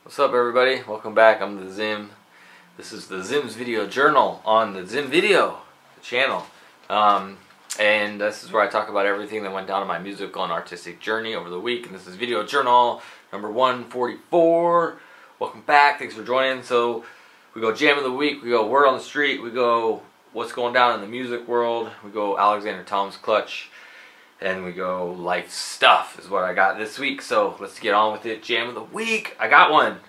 What's up, everybody? Welcome back. I'm the Zim. This is the Zim's video journal on the Zim video channel. And this is where I talk about everything that went down on my musical and artistic journey over the week. And this is video journal number 144. Welcome back. Thanks for joining. So we go jam of the week. We go word on the street. We go what's going down in the music world. We go Alexander Tom's Clutch. And we go life stuff is what I got this week. So let's get on with it. Jam of the week. I got one.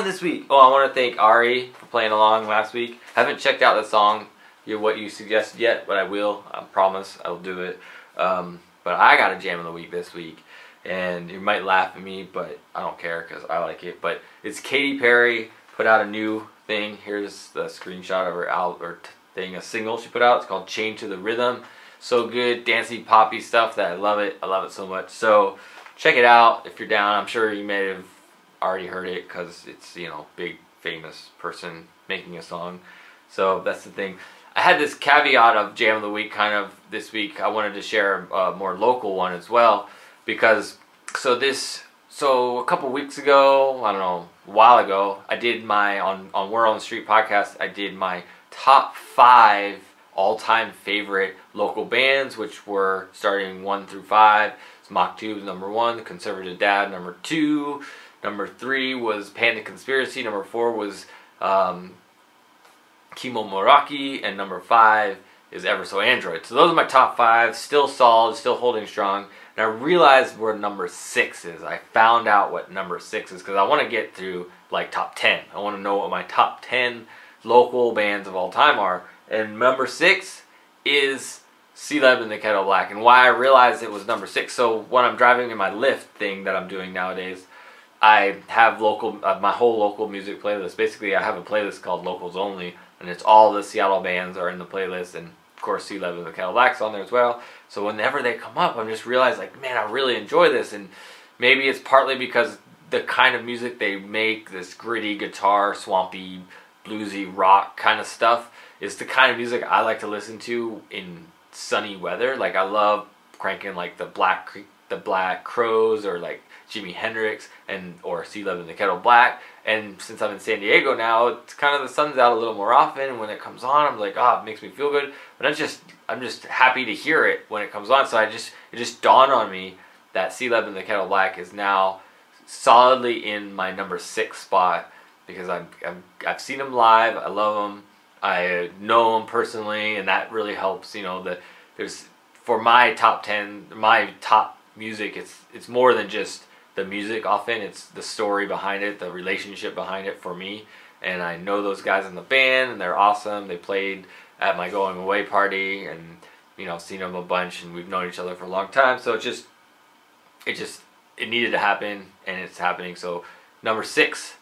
This week. Oh, I want to thank Ari for playing along last week. Haven't checked out the song, what you suggested yet, but I will. I promise I will do it. But I got a jam of the week this week. And you might laugh at me, but I don't care because I like it. But it's Katy Perry put out a new thing. Here's the screenshot of her a single she put out. It's called Chain to the Rhythm. So good, dancey, poppy stuff that I love it. I love it so much. So check it out if you're down. I'm sure you may have already heard it because it's, you know, big famous person making a song. So that's the thing. I had this caveat of Jam of the Week kind of this week. I wanted to share a more local one as well because so a couple weeks ago, I don't know, a while ago, I did my on Word on the Street podcast. I did my top 5 all-time favorite local bands, which were starting 1 through 5. It's Mach 2 was number 1, The Conservative Dad number 2, number 3 was Panda Conspiracy, number 4 was Kimo Moraki, and number 5 is Ever So Android. So those are my top 5, still solid, still holding strong. And I realized where number 6 is. I found out what number 6 is because I want to get through like top 10. I want to know what my top 10 local bands of all time are. And number 6 is C-Lab and the Kettle Black. And why I realized it was number 6. So when I'm driving in my Lyft thing that I'm doing nowadays, I have my whole local music playlist. Basically, I have a playlist called Locals Only, and it's all the Seattle bands are in the playlist, and of course C-Lab and the Kettle Black's on there as well. So whenever they come up, I'm just realized like, man, I really enjoy this. And maybe it's partly because the kind of music they make, this gritty guitar, swampy, bluesy rock kind of stuff, is the kind of music I like to listen to in sunny weather. Like I love cranking like the Black Crows or like Jimi Hendrix or C-Lab and the Kettle Black. And since I'm in San Diego now, it's kind of the sun's out a little more often. And when it comes on, I'm like, it makes me feel good. But I'm just happy to hear it when it comes on. So it just dawned on me that C-Lab and the Kettle Black is now solidly in my number 6 spot because I've seen them live. I love them. I know them personally, and that really helps. You know, for my top 10, my top music, it's more than just the music. Often it's the story behind it, the relationship behind it for me. And I know those guys in the band, and they're awesome. They played at my going away party, and you know, seen them a bunch, and we've known each other for a long time. So it needed to happen, and it's happening. So number 6.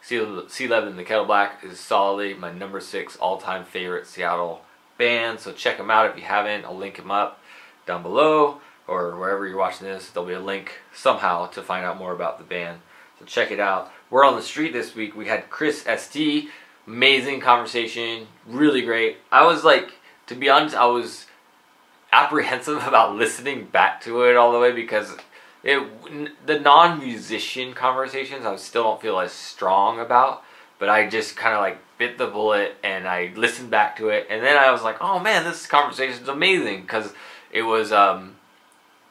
C-Lab and the Kettle Black is solidly my number 6 all-time favorite Seattle band. So check them out if you haven't. I'll link them up down below or wherever you're watching this. There'll be a link somehow to find out more about the band. So check it out. We're on the street this week. We had Chris ST. Amazing conversation. Really great. I was like, to be honest, I was apprehensive about listening back to it all the way because the non-musician conversations I still don't feel as strong about, but I just kind of like bit the bullet and I listened back to it, and then I was like, oh man, this conversation is amazing because it was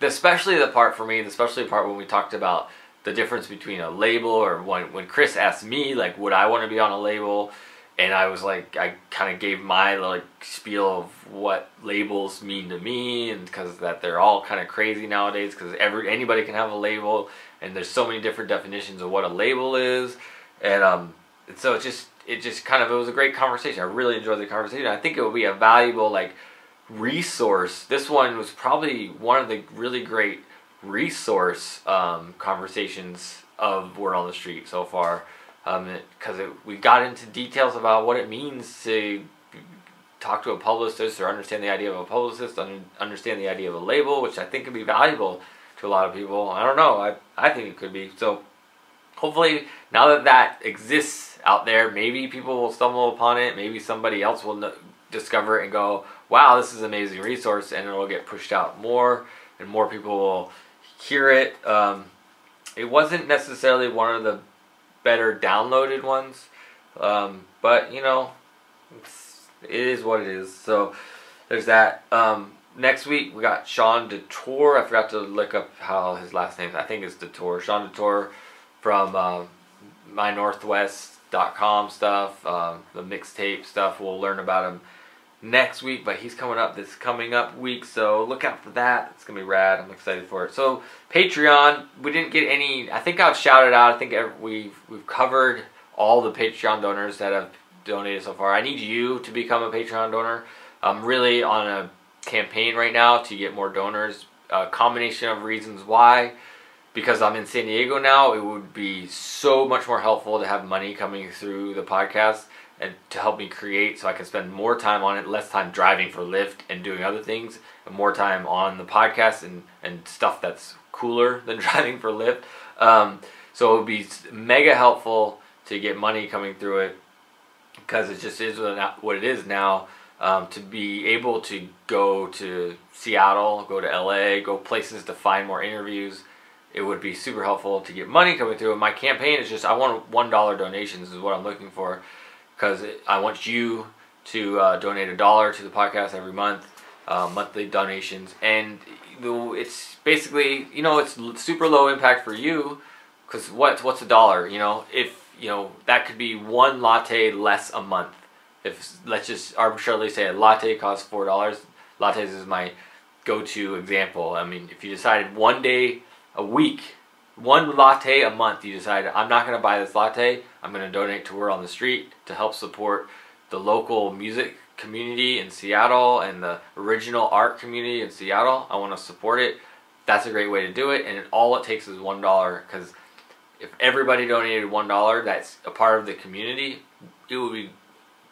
especially the part when we talked about the difference between a label, or when Chris asked me like, would I want to be on a label? And I was like, I kind of gave my like spiel of what labels mean to me, and because that they're all kind of crazy nowadays, because anybody can have a label, and there's so many different definitions of what a label is, and so it was a great conversation. I really enjoyed the conversation. I think it would be a valuable like resource. This one was probably one of the really great resource conversations of Word on the Street so far. Because we got into details about what it means to talk to a publicist or understand the idea of a publicist, understand the idea of a label, which I think could be valuable to a lot of people. I don't know. I think it could be. So hopefully now that exists out there, maybe people will stumble upon it. Maybe somebody else will discover it and go, wow, this is an amazing resource, and it will get pushed out more, and more people will hear it. It wasn't necessarily one of the better downloaded ones. But you know, it is what it is. So there's that. Next week we got Sean Detour. I forgot to look up how his last name is. I think it's Detour. Sean Detour from mynorthwest.com stuff, the mixtape stuff. We'll learn about him next week, but he's coming up this coming up week, so look out for that. It's gonna be rad. I'm excited for it. So Patreon, we didn't get any. I think I've shouted out. I think we've covered all the Patreon donors that have donated so far. I need you to become a Patreon donor. I'm really on a campaign right now to get more donors. A combination of reasons why. Because I'm in San Diego now, it would be so much more helpful to have money coming through the podcast and to help me create, so I can spend more time on it, less time driving for Lyft and doing other things, and more time on the podcast and stuff that's cooler than driving for Lyft. So it would be mega helpful to get money coming through it, because it just is what it is now. To be able to go to Seattle, go to LA, go places to find more interviews, it would be super helpful to get money coming through. And my campaign is just, I want $1 donations is what I'm looking for, because I want you to donate $1 to the podcast every month, monthly donations. And it's basically, you know, it's super low impact for you, because what's $1? You know, if, you know, that could be one latte less a month. If, let's just arbitrarily say a latte costs $4. Lattes is my go-to example. I mean, if you decided one day a week, one latte a month, you decide, I'm not going to buy this latte, I'm going to donate to Word on the Street to help support the local music community in Seattle and the original art community in Seattle. I want to support it. That's a great way to do it, and all it takes is $1, because if everybody donated $1 that's a part of the community, it would be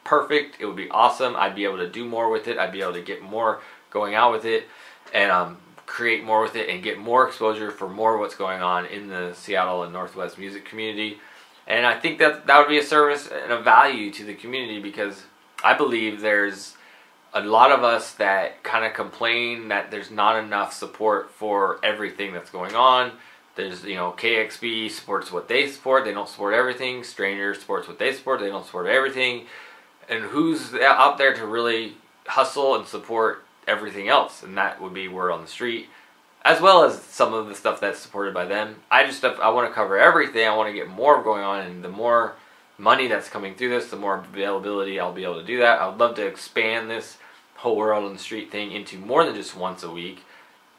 perfect. It would be awesome. I'd be able to do more with it. I'd be able to get more going out with it, and create more with it, and get more exposure for more of what's going on in the Seattle and Northwest music community. And I think that would be a service and a value to the community, because I believe there's a lot of us that kind of complain that there's not enough support for everything that's going on. There's, you know, KXB supports what they support. They don't support everything. Stranger supports what they support. They don't support everything. And who's out there to really hustle and support everything else? And that would be Word on the Street, as well as some of the stuff that's supported by them. I want to cover everything. I want to get more going on, and the more money that's coming through this, the more availability I'll be able to do that. I would love to expand this whole Word on the Street thing into more than just once a week.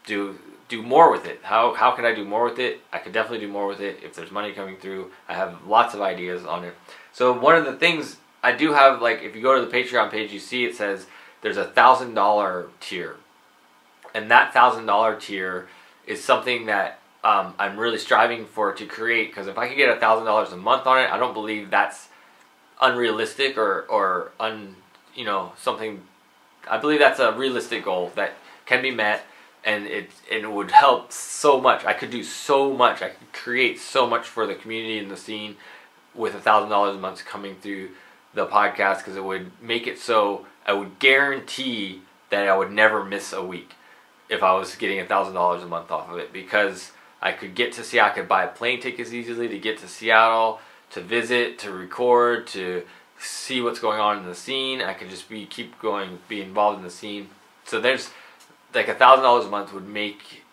Do more with it. How can I do more with it? I could definitely do more with it if there's money coming through. I have lots of ideas on it. So one of the things I do have, like, if you go to the Patreon page, you see it says there's a $1,000 tier. And that $1,000 tier is something that I'm really striving for to create, because if I could get $1,000 a month on it, I don't believe that's unrealistic or you know, something. I believe that's a realistic goal that can be met, and it would help so much. I could do so much. I could create so much for the community and the scene with $1,000 a month coming through the podcast, because it would make it so I would guarantee that I would never miss a week if I was getting $1,000 a month off of it, because I could get to Seattle. I could buy plane tickets easily to get to Seattle, to visit, to record, to see what's going on in the scene. I could just keep going, be involved in the scene. So there's like $1,000 a month would make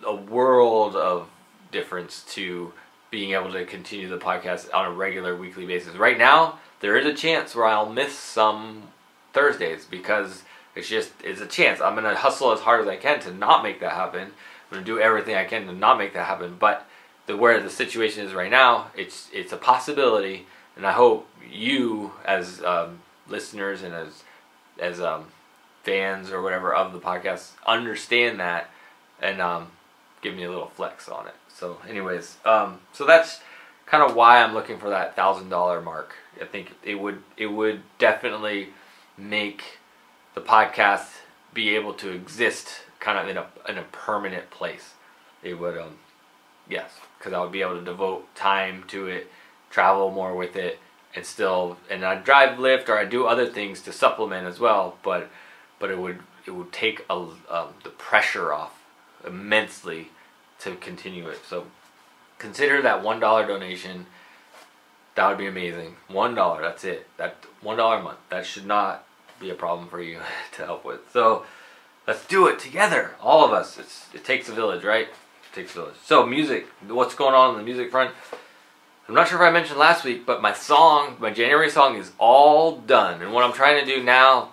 a world of difference to being able to continue the podcast on a regular weekly basis. Right now, there is a chance where I'll miss some Thursdays, because it's a chance. I'm going to hustle as hard as I can to not make that happen. I'm going to do everything I can to not make that happen. But where the situation is right now, it's a possibility, and I hope you as listeners and as fans or whatever of the podcast understand that, and give me a little flex on it. So anyways, so that's kind of why I'm looking for that $1,000 mark. I think it would definitely make the podcast be able to exist kind of in a permanent place. It would, yes, because I would be able to devote time to it, travel more with it, and I drive Lyft, or I do other things to supplement as well. But it would take the pressure off immensely to continue it. So consider that $1 donation. that would be amazing. $1, that's it. That $1 a month. That should not be a problem for you to help with. So let's do it together, all of us. It takes a village, right? It takes a village. So music, what's going on the music front? I'm not sure if I mentioned last week, but my January song is all done. And what I'm trying to do now,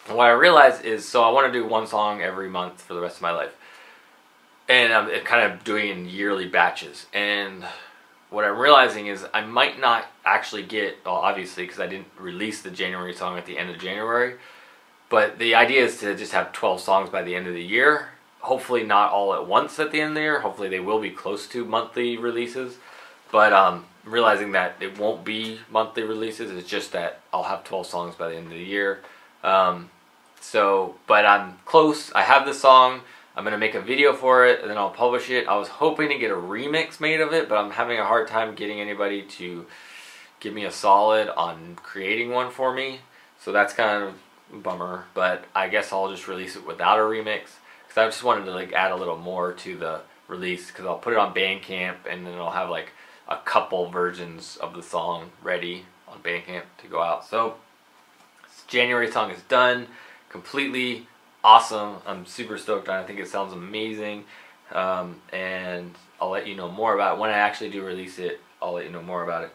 what I realized is, so I want to do one song every month for the rest of my life. And I'm kind of doing in yearly batches. And what I'm realizing is I might not actually get, well, obviously, because I didn't release the January song at the end of January. But the idea is to just have 12 songs by the end of the year. Hopefully not all at once at the end of the year. Hopefully they will be close to monthly releases. But I'm realizing that it won't be monthly releases. It's just that I'll have 12 songs by the end of the year. But I'm close. I have the song. I'm going to make a video for it, and then I'll publish it. I was hoping to get a remix made of it, but I'm having a hard time getting anybody to give me a solid on creating one for me. So that's kind of a bummer, but I guess I'll just release it without a remix. Because I just wanted to like add a little more to the release, because I'll put it on Bandcamp, and then I'll have like a couple versions of the song ready on Bandcamp to go out. So January song is done, completely awesome. I'm super stoked on it. I think it sounds amazing, and I'll let you know more about it. When I actually do release it, I'll let you know more about it.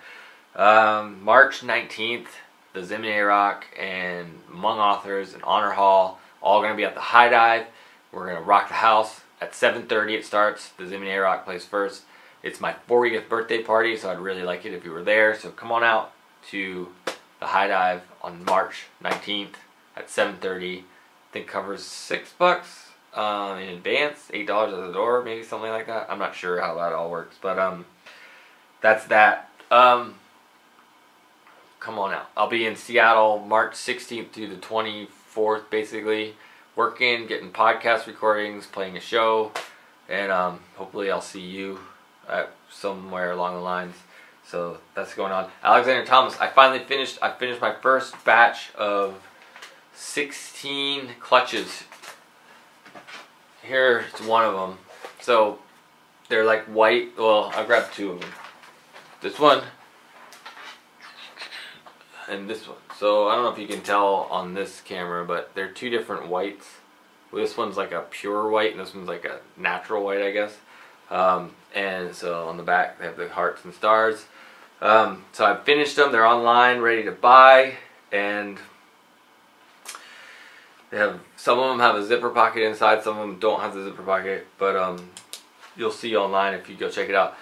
March 19th, theZim's and Arock and Hmong Authors and Honor Hall, all going to be at the High Dive. We're going to rock the house. At 7:30 it starts. theZim's and Arock plays first. It's my 40th birthday party, so I'd really like it if you were there. So come on out to the High Dive on March 19th at 7:30. I think covers $6 in advance, $8 at the door, maybe something like that. I'm not sure how that all works, but that's that. Come on out. I'll be in Seattle March 16th through the 24th, basically working, getting podcast recordings, playing a show, and hopefully I'll see you at somewhere along the lines. So that's going on. Alexander Thomas, I finished my first batch of 16 clutches. Here's one of them. So they're like white. Well, I grabbed two of them. This one and this one. So I don't know if you can tell on this camera, but they're two different whites. This one's like a pure white, and this one's like a natural white, I guess. And so on the back they have the hearts and stars. So I finished them. They're online, ready to buy, and they have, some of them have a zipper pocket inside, some of them don't have the zipper pocket, but you'll see online if you go check it out.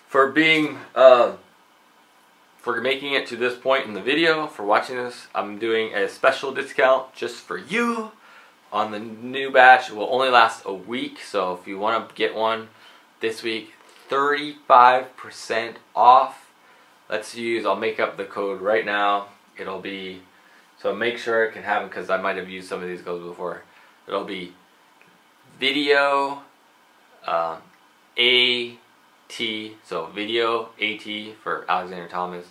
For being for making it to this point in the video, for watching this, I'm doing a special discount just for you on the new batch. It will only last a week, so if you want to get one this week, 35% off. I'll make up the code right now. It'll be, so make sure it can happen, because I might have used some of these codes before. It'll be video AT, so video AT for Alexander Thomas,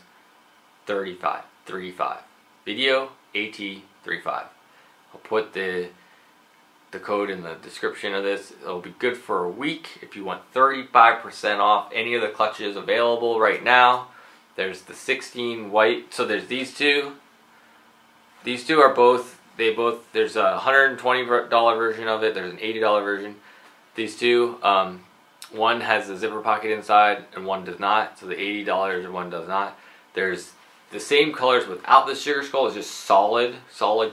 35. Video AT 35. I'll put the code in the description of this. It'll be good for a week if you want 35% off any of the clutches available right now. There's the 16 white, so there's these two. These two are both, there's a $120 version of it, there's an $80 version. These two, one has a zipper pocket inside and one does not, so the $80 and one does not. There's the same colors without the sugar skull, it's just solid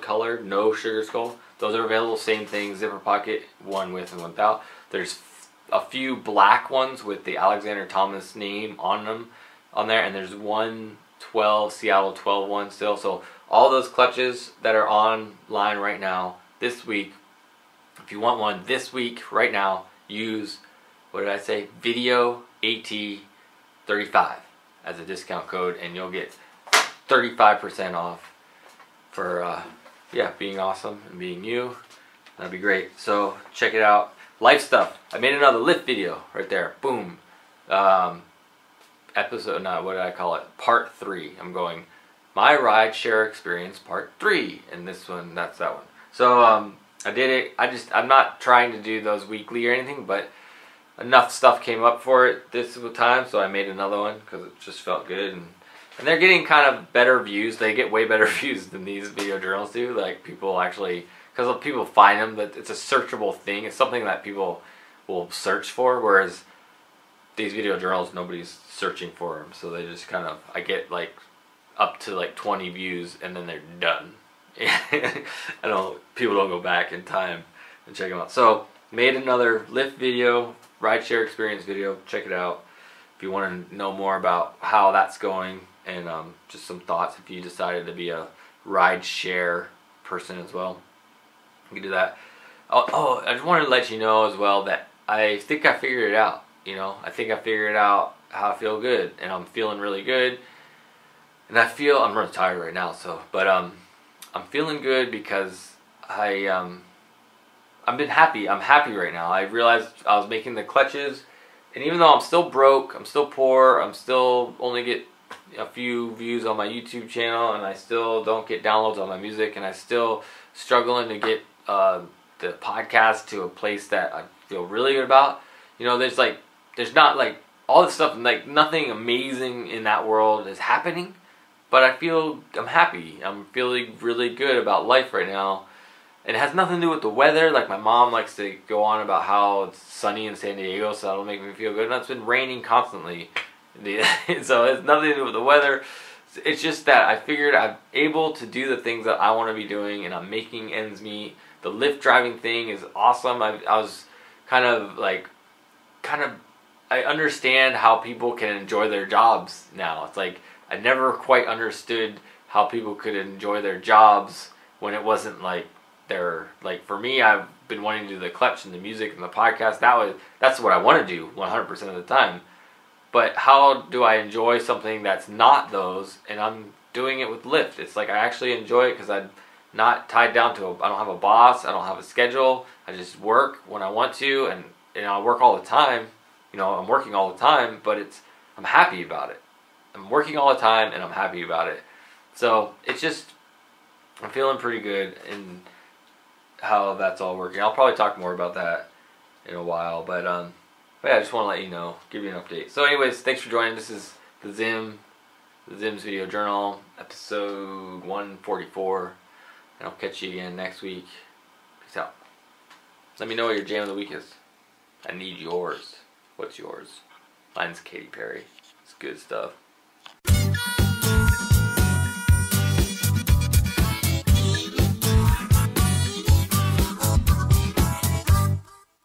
color, no sugar skull. Those are available, same thing, zipper pocket, one with and without. There's a few black ones with the Alexander Thomas name on them, on there, and there's one Seattle 12 one still. So all those clutches that are online right now this week, if you want one this week right now, use, what did I say, video AT 35 as a discount code, and you'll get 35% off for yeah, being awesome and being you. That'd be great. So check it out. Life stuff. I made another Lyft video right there. Boom. Episode, not, what did I call it? Part 3. I'm going my rideshare experience part 3, and this one, that's that one. So I did it. I'm not trying to do those weekly or anything, but enough stuff came up for it this time, so I made another one because it just felt good. And they're getting kind of better views. They get way better views than these video journals do. Like people actually, because people find them, that it's a searchable thing. It's something that people will search for, whereas these video journals, nobody's searching for them. So they just kind of, I get like up to like 20 views and then they're done. People don't go back in time and check them out. So made another Lyft video, rideshare experience video. Check it out if you want to know more about how that's going, and just some thoughts if you decided to be a rideshare person as well. You can do that. Oh, I just wanted to let you know as well that I think I figured it out. You know, I think I figured out how I feel good, and I'm feeling really good. And I'm really tired right now, so, but I'm feeling good because I've been happy. I'm happy right now. I realized I was making the clutches, and even though I'm still broke, I'm still poor, I'm still only get a few views on my YouTube channel, and I still don't get downloads on my music, and I still struggling to get the podcast to a place that I feel really good about. You know, there's not like all this stuff, like nothing amazing in that world is happening, but I'm happy. I'm feeling really good about life right now. And it has nothing to do with the weather. Like my mom likes to go on about how it's sunny in San Diego, so that'll make me feel good. And it's been raining constantly. So it's nothing to do with the weather. It's just that I figured I'm able to do the things that I want to be doing, and I'm making ends meet. The Lyft driving thing is awesome. I was I understand how people can enjoy their jobs now. It's like I never quite understood how people could enjoy their jobs when it wasn't like like for me, I've been wanting to do the clutch and the music and the podcast. That's what I want to do 100% of the time. But how do I enjoy something that's not those? And I'm doing it with Lyft. It's like I actually enjoy it because I'm not tied down to I don't have a boss. I don't have a schedule. I just work when I want to, and I work all the time. You know, I'm working all the time, but I'm happy about it. I'm working all the time and I'm happy about it. So it's just, I'm feeling pretty good in how that's all working. I'll probably talk more about that in a while, but yeah, I just want to let you know, give you an update. So anyways, thanks for joining. This is theZim's Video Journal, episode 144, and I'll catch you again next week. Peace out. Let me know what your jam of the week is. I need yours. What's yours? Mine's Katy Perry. It's good stuff.